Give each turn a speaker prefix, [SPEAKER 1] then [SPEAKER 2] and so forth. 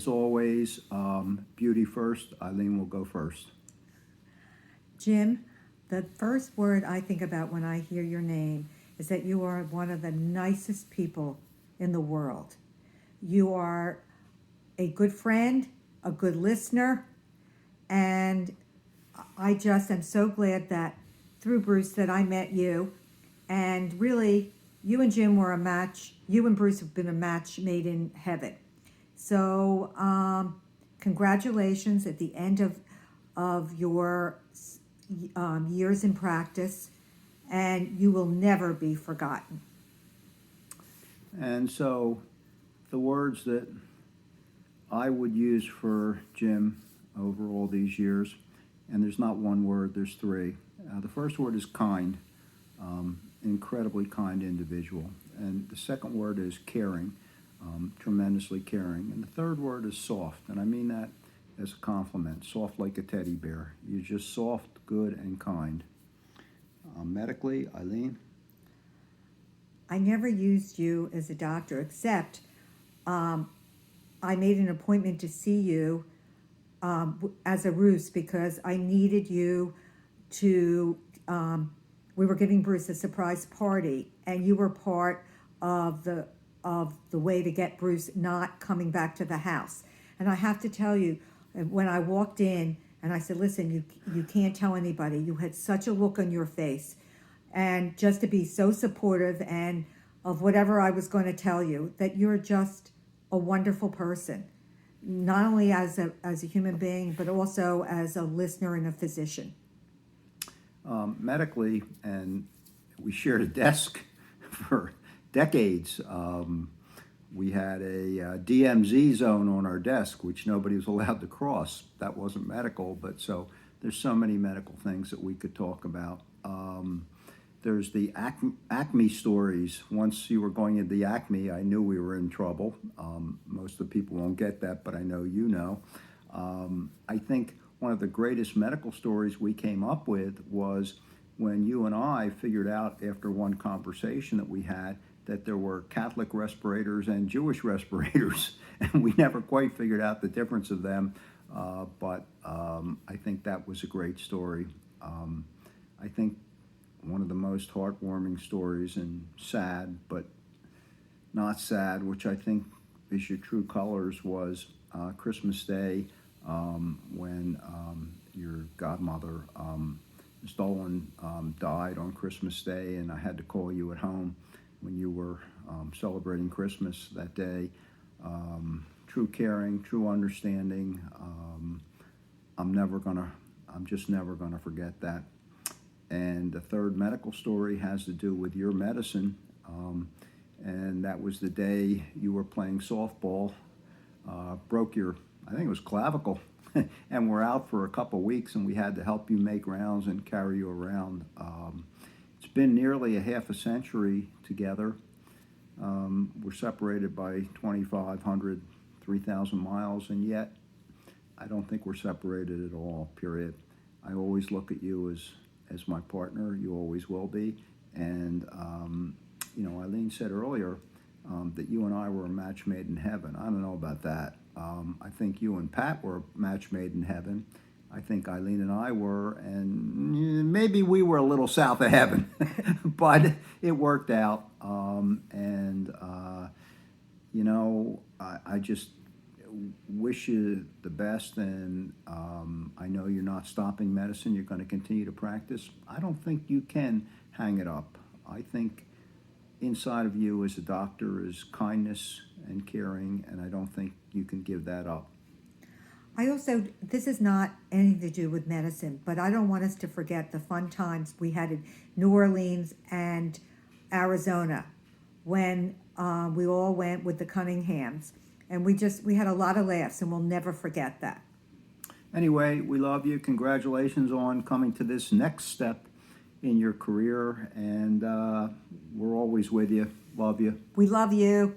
[SPEAKER 1] always, beauty first. Eileen will go first.
[SPEAKER 2] Jim, the first word I think about when I hear your name is that you are one of the nicest people in the world. You are a good friend, a good listener, and I just am so glad that through Bruce that I met you. And really, you and Jim were a match. You and Bruce have been a match made in heaven. So, congratulations at the end of your years in practice, and you will never be forgotten.
[SPEAKER 1] And so the words that I would use for Jim over all these years, and there's not one word, there's three. The first word is kind, incredibly kind individual. And the second word is caring, tremendously caring. And the third word is soft, and I mean that as a compliment, soft like a teddy bear. You're just soft, good, and kind. Medically, Eileen?
[SPEAKER 2] I never used you as a doctor, except I made an appointment to see you as a ruse because I needed you to. We were giving Bruce a surprise party, and you were part of the way to get Bruce not coming back to the house. And I have to tell you, when I walked in and I said, "Listen, you can't tell anybody." You had such a look on your face, and just to be so supportive and of whatever I was going to tell you, that you're just a wonderful person, not only as a human being, but also as a listener and a physician.
[SPEAKER 1] Medically, and we shared a desk for decades. We had a DMZ zone on our desk, which nobody was allowed to cross. That wasn't medical, but so there's so many medical things that we could talk about. There's the Acme stories. Once you were going into the Acme, I knew we were in trouble. Most of the people won't get that, but I know you know. I think one of the greatest medical stories we came up with was when you and I figured out after one conversation that we had that there were Catholic respirators and Jewish respirators, and we never quite figured out the difference of them, but I think that was a great story. I think one of the most heartwarming stories, and sad, but not sad, which I think is your true colors, was Christmas Day when your godmother, Miss Dolan, died on Christmas Day, and I had to call you at home when you were celebrating Christmas that day. True caring, true understanding. I'm just never gonna forget that. And the third medical story has to do with your medicine, and that was the day you were playing softball, broke your, I think it was clavicle, and we're out for a couple weeks, and we had to help you make rounds and carry you around. It's been nearly a half a century together. We're separated by 2,500, 3,000 miles, and yet I don't think we're separated at all, period. I always look at you as my partner. You always will be. And, Eileen said earlier that you and I were a match made in heaven. I don't know about that. I think you and Pat were a match made in heaven. I think Eileen and I were, and maybe we were a little south of heaven, but it worked out. I just wish you the best, and I know you're not stopping medicine. You're going to continue to practice. I don't think you can hang it up. I think inside of you as a doctor is kindness and caring, and I don't think you can give that up.
[SPEAKER 2] This is not anything to do with medicine, but I don't want us to forget the fun times we had in New Orleans and Arizona when we all went with the Cunninghams. And we had a lot of laughs, and we'll never forget that.
[SPEAKER 1] Anyway, we love you. Congratulations on coming to this next step in your career, and we're always with you. Love you.
[SPEAKER 2] We love you.